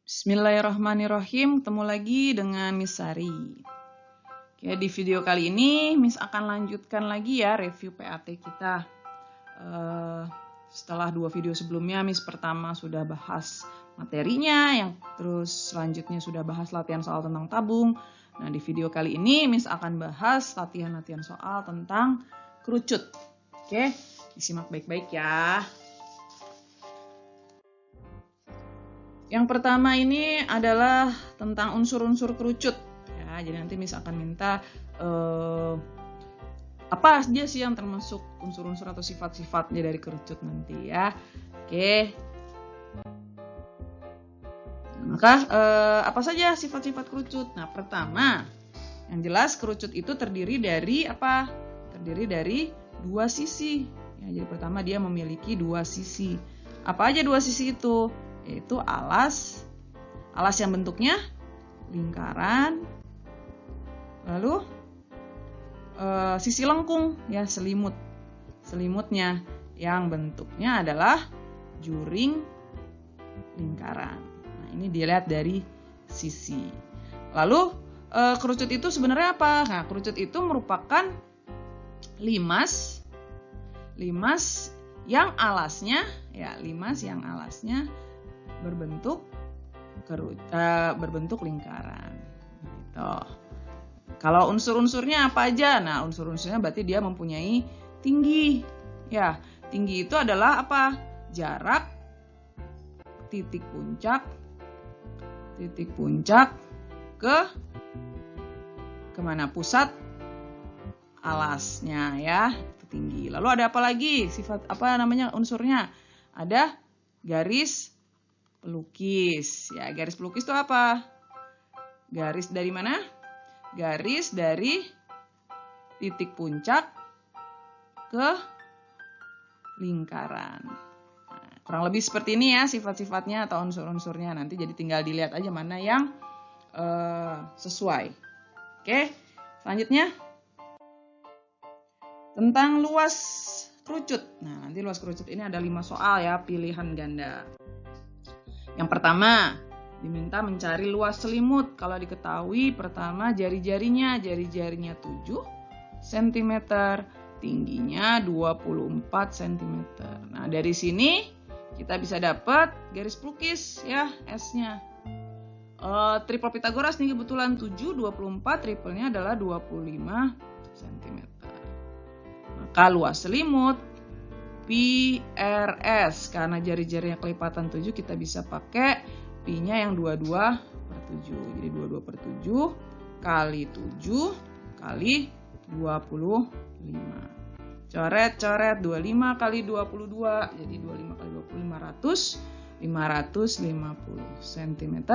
Bismillahirrahmanirrahim, ketemu lagi dengan Miss Sari. Oke, di video kali ini Miss akan lanjutkan lagi ya review PAT kita. Setelah 2 video sebelumnya, Miss pertama sudah bahas materinya, yang terus selanjutnya sudah bahas latihan soal tentang tabung. Nah, di video kali ini Miss akan bahas latihan-latihan soal tentang kerucut. Oke, disimak baik-baik ya. Yang pertama ini adalah tentang unsur-unsur kerucut. Ya, jadi nanti Miss akan minta apa aja sih yang termasuk unsur-unsur atau sifat-sifatnya dari kerucut nanti ya. Oke. Maka apa saja sifat-sifat kerucut? Nah, pertama, yang jelas kerucut itu terdiri dari apa? Terdiri dari 2 sisi. Ya, jadi pertama dia memiliki 2 sisi. Apa aja 2 sisi itu? Yaitu alas yang bentuknya lingkaran, lalu sisi lengkung ya, selimutnya yang bentuknya adalah juring lingkaran. Nah, ini dilihat dari sisi. Lalu kerucut itu sebenarnya apa? Nah, kerucut itu merupakan limas yang alasnya berbentuk lingkaran. Gitu. Kalau unsur-unsurnya apa aja? Nah, unsur-unsurnya berarti dia mempunyai tinggi. Ya, tinggi itu adalah apa? Jarak titik puncak ke kemana? Pusat alasnya ya, itu tinggi. Lalu ada apa lagi? Sifat apa namanya unsurnya? Ada garis pelukis. Ya, garis pelukis itu apa? Garis dari mana? Garis dari titik puncak ke lingkaran. Nah, kurang lebih seperti ini ya sifat-sifatnya atau unsur-unsurnya. Nanti jadi tinggal dilihat aja mana yang sesuai. Oke, selanjutnya tentang luas kerucut. Nah, nanti luas kerucut ini ada 5 soal ya, pilihan ganda. Yang pertama, diminta mencari luas selimut. Kalau diketahui, pertama jari-jarinya 7 cm, tingginya 24 cm. Nah, dari sini kita bisa dapat garis pelukis ya, S-nya. Triple Pitagoras nih kebetulan 7, 24, triplenya adalah 25 cm. Maka luas selimut PRS, karena jari-jarinya kelipatan 7 kita bisa pakai Pi-nya yang 22/7. Jadi 22/7 kali 7 kali 25. Coret 25 kali 22. Jadi 25 kali 25 550 cm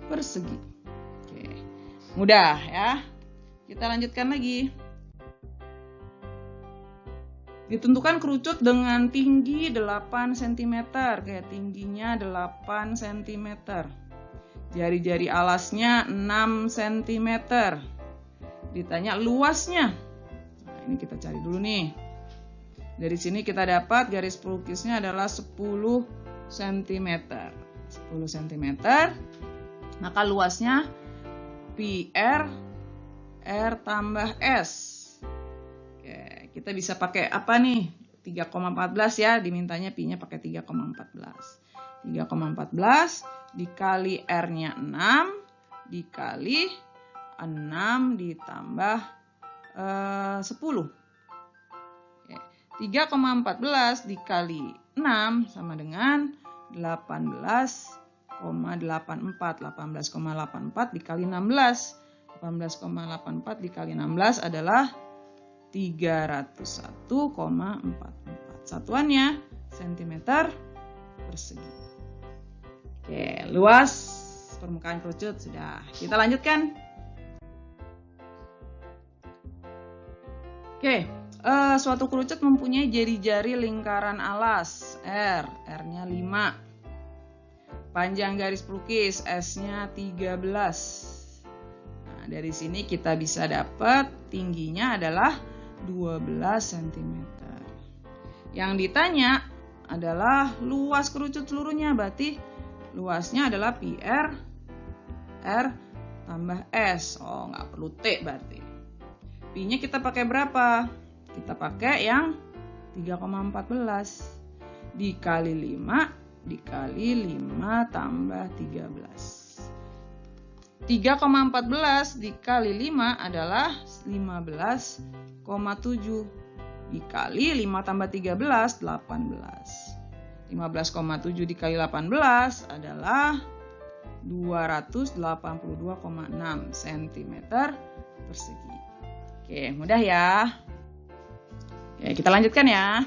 persegi. Oke. Mudah ya. Kita lanjutkan lagi. Ditentukan kerucut dengan tinggi 8 cm, kayak tingginya 8 cm. Jari-jari alasnya 6 cm. Ditanya luasnya. Nah, ini kita cari dulu nih. Dari sini kita dapat garis pelukisnya adalah 10 cm. 10 cm. Maka luasnya PR R tambah S. Oke, kita bisa pakai apa nih? 3,14 ya, dimintanya Pi-nya pakai 3,14. 3,14 dikali R-nya 6 dikali 6 ditambah 10. Oke, 3,14 dikali 6 sama dengan 18,84. 18,84 dikali 16. 18,84 dikali 16 adalah 301,44. Satuannya cm persegi. Oke, luas permukaan kerucut sudah. Kita lanjutkan. Oke, suatu kerucut mempunyai jari-jari lingkaran alas R-nya 5. Panjang garis pelukis S-nya 13. Nah, dari sini kita bisa dapat tingginya adalah 12 cm. Yang ditanya adalah luas kerucut seluruhnya, berarti luasnya adalah pi R tambah S. Oh, nggak perlu T berarti. Pi-nya kita pakai berapa? Kita pakai yang 3,14 dikali 5 tambah 13. 3,14 dikali 5 adalah 15,7 dikali 5 tambah 13 18. 15,7 dikali 18 adalah 282,6 cm persegi. Oke, mudah ya. Oke, kita lanjutkan ya.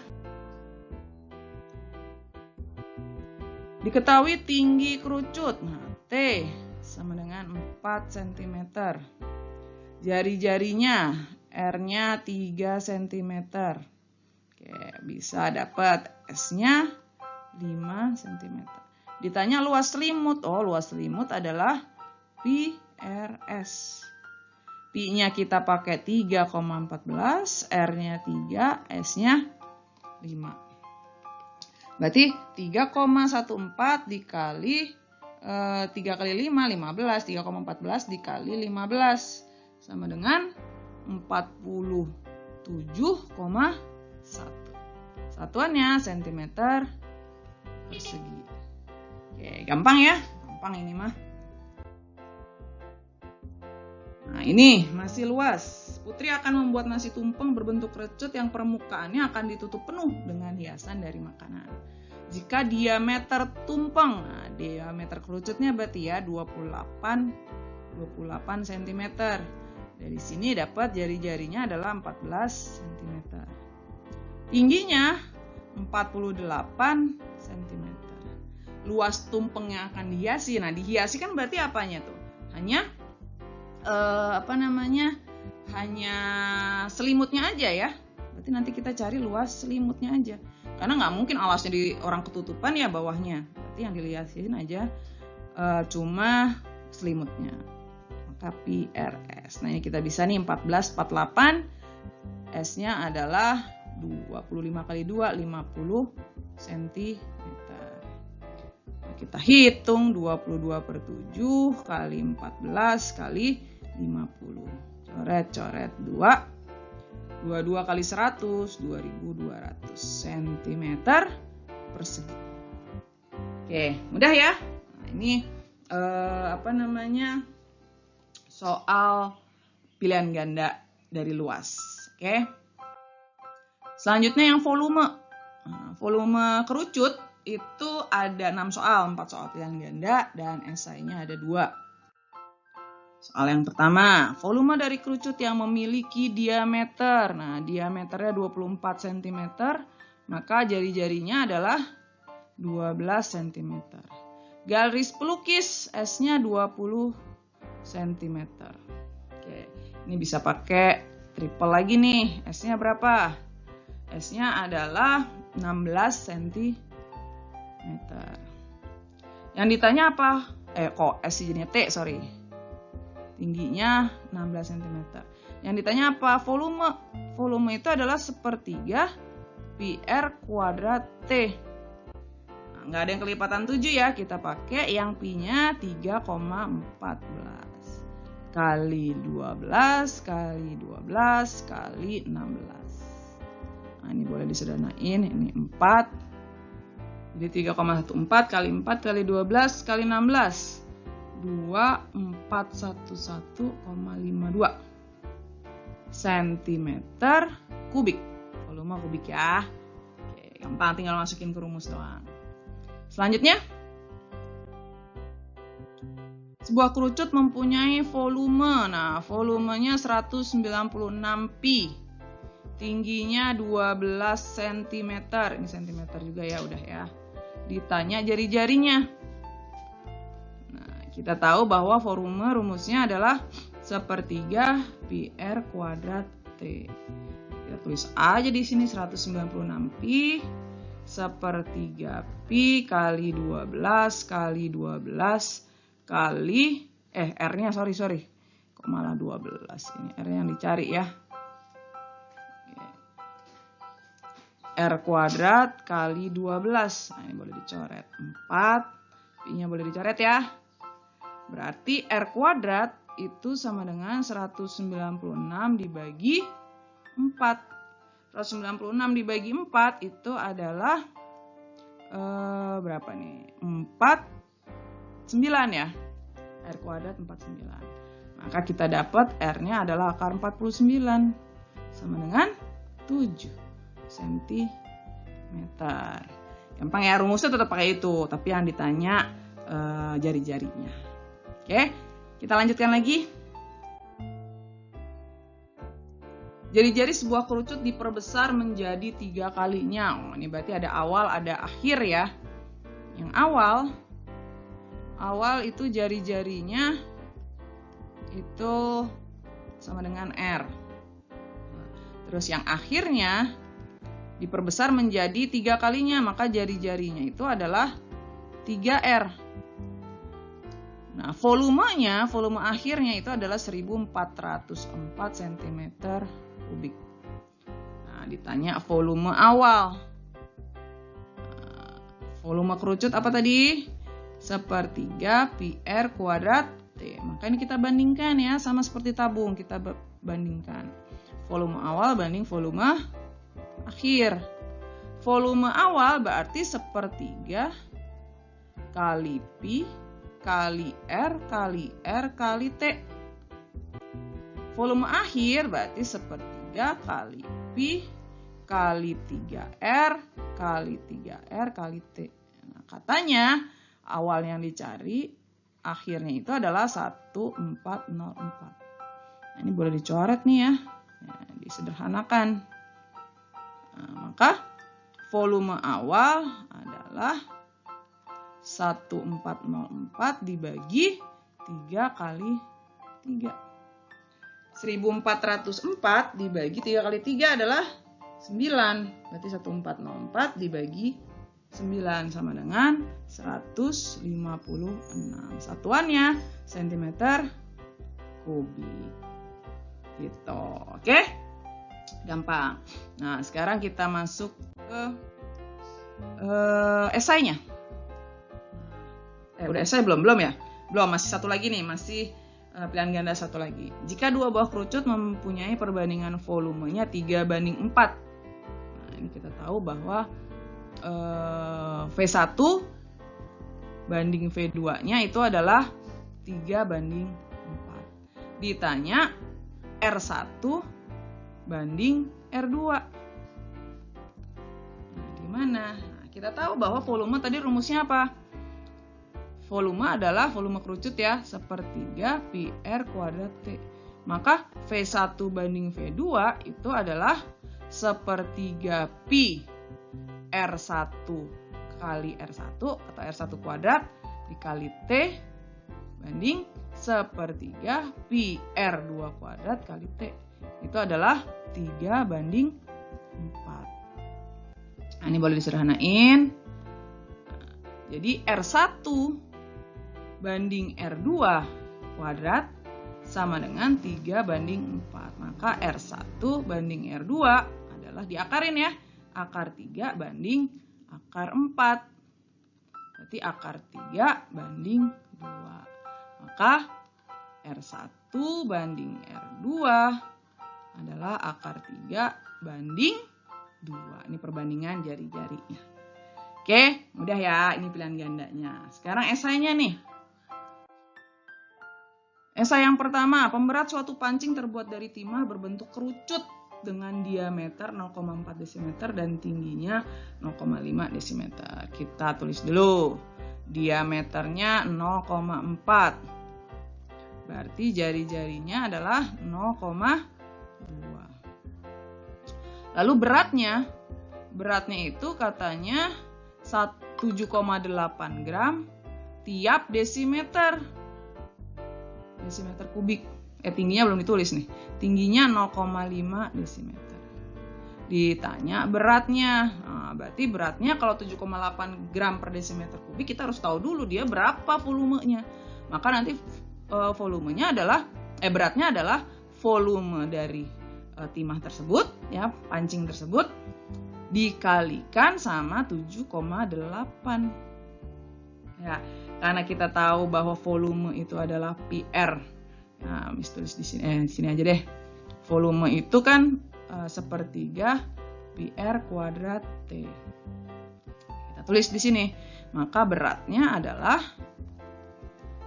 Diketahui tinggi kerucut. Nah, T sama dengan 4 cm. Jari-jarinya R-nya 3 cm. Oke, bisa dapat S-nya 5 cm. Ditanya luas selimut. Oh, luas selimut adalah pi RS. Pi-nya kita pakai 3,14, R-nya 3, S-nya 5. Berarti 3,14 dikali 3 kali 5, 15. 3,14 dikali 15 sama dengan 47,1. Satuannya cm persegi. Oke, gampang ya? Gampang ini mah. Nah, ini nasi luas. Putri akan membuat nasi tumpeng berbentuk kerucut yang permukaannya akan ditutup penuh dengan hiasan dari makanan. Jika diameter tumpeng, nah, diameter kerucutnya berarti ya 28 cm. Dari sini dapat jari-jarinya adalah 14 cm. Tingginya 48 cm. Luas tumpeng yang akan dihiasi. Nah, dihiasi kan berarti apanya tuh? Hanya hanya selimutnya aja ya. Berarti nanti kita cari luas selimutnya aja. Karena nggak mungkin alasnya di orang ketutupan ya bawahnya. Berarti yang dilihatin aja cuma selimutnya. Maka pi RS. Nah, ini kita bisa nih 1448. S-nya adalah 25 kali 2, 50 cm. Kita hitung 22/7 kali 14 kali 50. Coret-coret 2. 22 kali 100, 2200 cm persegi. Oke, mudah ya. Nah, ini soal pilihan ganda dari luas. Oke. Selanjutnya yang volume. Nah, volume kerucut itu ada 6 soal, 4 soal pilihan ganda dan esainya ada 2. Soal yang pertama, volume dari kerucut yang memiliki diameter. Nah, diameternya 24 cm, maka jari-jarinya adalah 12 cm. Garis pelukis S-nya 20 cm. Oke, ini bisa pakai triple lagi nih. S-nya berapa? S-nya adalah 16 cm. Yang ditanya apa? Kok S jadinya T, sorry. Tingginya 16 cm. Yang ditanya apa? Volume. Volume itu adalah sepertiga pi R kuadrat T. Nah, nggak ada yang kelipatan 7 ya. Kita pakai yang pi-nya 3,14 kali 12 kali 12 kali 16. Nah, ini boleh disederhanain. Ini 4. Jadi 3,14 kali 4 kali 12 kali 16. 2411,52 cm kubik. Volume kubik ya. Oke, gampang, tinggal masukin ke rumus doang. Selanjutnya, sebuah kerucut mempunyai volume. Nah, volumenya 196 pi. Tingginya 12 cm. Ini cm juga ya, udah ya. Ditanya jari-jarinya. Nah, kita tahu bahwa volume rumusnya adalah sepertiga pi R kuadrat T. Kita tulis aja di sini 196 pi sepertiga pi kali 12 kali 12 kali R-nya sorry. Kok malah 12? Ini R yang dicari ya. R kuadrat kali 12. Nah, ini boleh dicoret. 4 Pi-nya boleh dicoret ya. Berarti R kuadrat itu sama dengan 196 dibagi 4. 196 dibagi 4 itu adalah berapa nih? 49 ya. R kuadrat 49. Maka kita dapat R-nya adalah akar 49 sama dengan 7 cm. Gampang ya, rumusnya tetap pakai itu, tapi yang ditanya jari-jarinya. Oke, kita lanjutkan lagi. Jari-jari sebuah kerucut diperbesar menjadi 3 kalinya. Ini berarti ada awal, ada akhir ya. Yang awal itu jari-jarinya itu sama dengan R. Terus yang akhirnya diperbesar menjadi 3 kalinya, maka jari-jarinya itu adalah 3R. Nah, volume akhirnya itu adalah 1404 cm kubik. Nah, ditanya volume awal. Volume kerucut apa tadi? 1/3 pi R kuadrat T. Maka ini kita bandingkan ya, sama seperti tabung, kita bandingkan. Volume awal banding volume akhir. Volume awal berarti 1/3 kali pi kali R kali T. Volume akhir berarti 1/3 kali pi kali 3R kali T. Nah, katanya awal yang dicari, akhirnya itu adalah 1404. Nah, ini boleh dicoret nih ya. Nah, disederhanakan. Nah, maka volume awal adalah 1404 dibagi 3 kali 3. 1404 dibagi 3 kali 3 adalah 9. Berarti 1404 dibagi 9 sama dengan 156. Satuannya cm kubik. Gitu. Oke? Gampang. Nah, sekarang kita masuk ke esainya. Udah esai belum ya? Belum, masih satu lagi nih, masih pilihan ganda satu lagi. Jika dua buah kerucut mempunyai perbandingan volumenya 3/4. Nah, ini kita tahu bahwa V1 banding V2-nya itu adalah 3/4. Ditanya R1 banding R2. Nah, gimana? Nah, kita tahu bahwa volume tadi rumusnya apa? Volume adalah volume kerucut ya, 1/3 pi R kuadrat T. Maka V1 banding V2 itu adalah 1/3 pi R1 kali R1 atau R1 kuadrat dikali T banding 1/3 pi R2 kuadrat kali T. Itu adalah 3/4. Nah, ini boleh disederhanain. Jadi R1 banding R2 kuadrat sama dengan 3/4. Maka R1 banding R2 adalah diakarin ya. Akar 3 banding akar 4. Berarti akar 3 banding 2. Maka R1 banding R2 adalah akar 3 banding 2. Ini perbandingan jari-jarinya. Oke, mudah ya. Ini pilihan gandanya. Sekarang esainya nih. Esai yang pertama, pemberat suatu pancing terbuat dari timah berbentuk kerucut dengan diameter 0,4 dm dan tingginya 0,5 dm. Kita tulis dulu. Diameternya 0,4. Berarti jari-jarinya adalah 0,2. Lalu beratnya itu katanya 7,8 gram tiap desimeter kubik. Tingginya belum ditulis nih. Tingginya 0,5 desimeter. Ditanya beratnya. Nah, berarti beratnya kalau 7,8 gram per desimeter kubik, kita harus tahu dulu dia berapa volumenya. Maka nanti beratnya adalah volume dari timah tersebut, ya, pancing tersebut dikalikan sama 7,8. Ya, karena kita tahu bahwa volume itu adalah PR. Nah, Miss tulis di sini aja deh. Volume itu kan sepertiga PR kuadrat T. Kita tulis di sini. Maka beratnya adalah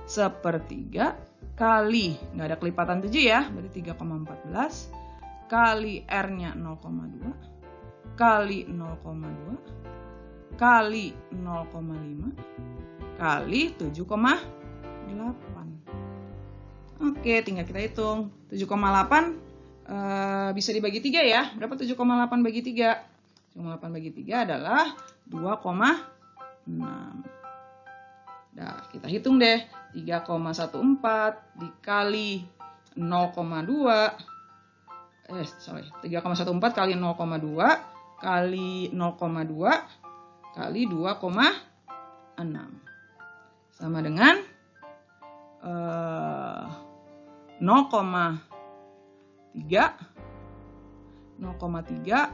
sepertiga kali, nggak ada kelipatan 7 ya, berarti 3,14 kali R-nya 0,2 kali 0,2 kali 0,5 kali 7,8. Oke, tinggal kita hitung. 7,8 bisa dibagi 3 ya. Berapa 7,8 bagi 3? 7,8 bagi 3 adalah 2,6. Nah, kita hitung deh. 3,14 dikali 0,2. 3,14 kali 0,2 kali 0,2 kali 2,6. Sama dengan 0,3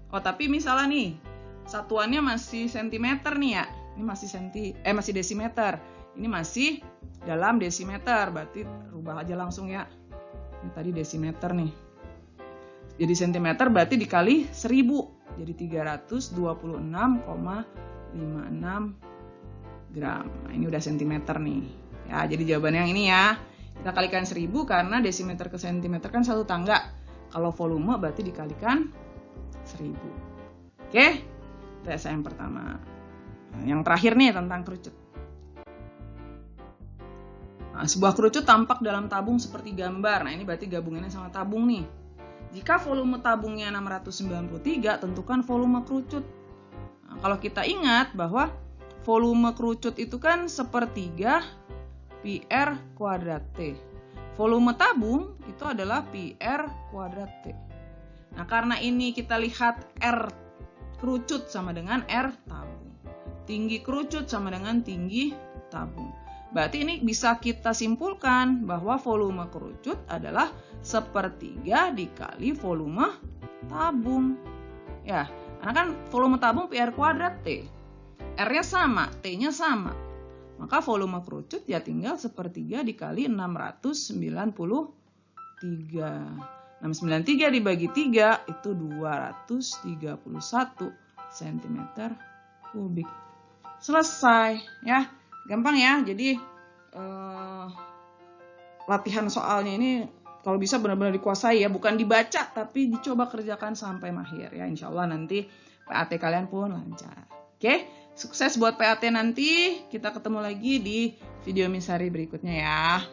Oh, tapi misalnya nih satuannya masih sentimeter nih ya. Ini masih desimeter. Ini masih dalam desimeter, berarti rubah aja langsung ya. Ini tadi desimeter nih. Jadi sentimeter berarti dikali 1000. Jadi 326,56 gram. Nah, ini udah sentimeter nih. Ya, jadi jawabannya yang ini ya. Kita kalikan 1000 karena desimeter ke sentimeter kan satu tangga. Kalau volume berarti dikalikan 1000. Oke? Tes yang pertama. Nah, yang terakhir nih tentang kerucut. Nah, sebuah kerucut tampak dalam tabung seperti gambar. Nah, ini berarti gabungannya sama tabung nih. Jika volume tabungnya 693, tentukan volume kerucut. Nah, kalau kita ingat bahwa volume kerucut itu kan sepertiga PR kuadrat T. Volume tabung itu adalah PR kuadrat T. Nah, karena ini kita lihat R kerucut sama dengan R tabung. Tinggi kerucut sama dengan tinggi tabung. Berarti ini bisa kita simpulkan bahwa volume kerucut adalah sepertiga dikali volume tabung. Ya, karena kan volume tabung PR kuadrat T. R-nya sama, T-nya sama. Maka volume kerucut ya tinggal sepertiga dikali 693. 693 dibagi 3 itu 231 cm kubik. Selesai ya. Gampang ya. Jadi latihan soalnya ini kalau bisa benar-benar dikuasai ya, bukan dibaca tapi dicoba kerjakan sampai mahir ya. Insya Allah nanti PAT kalian pun lancar. Oke, sukses buat PAT nanti. Kita ketemu lagi di video Miss Hari berikutnya ya.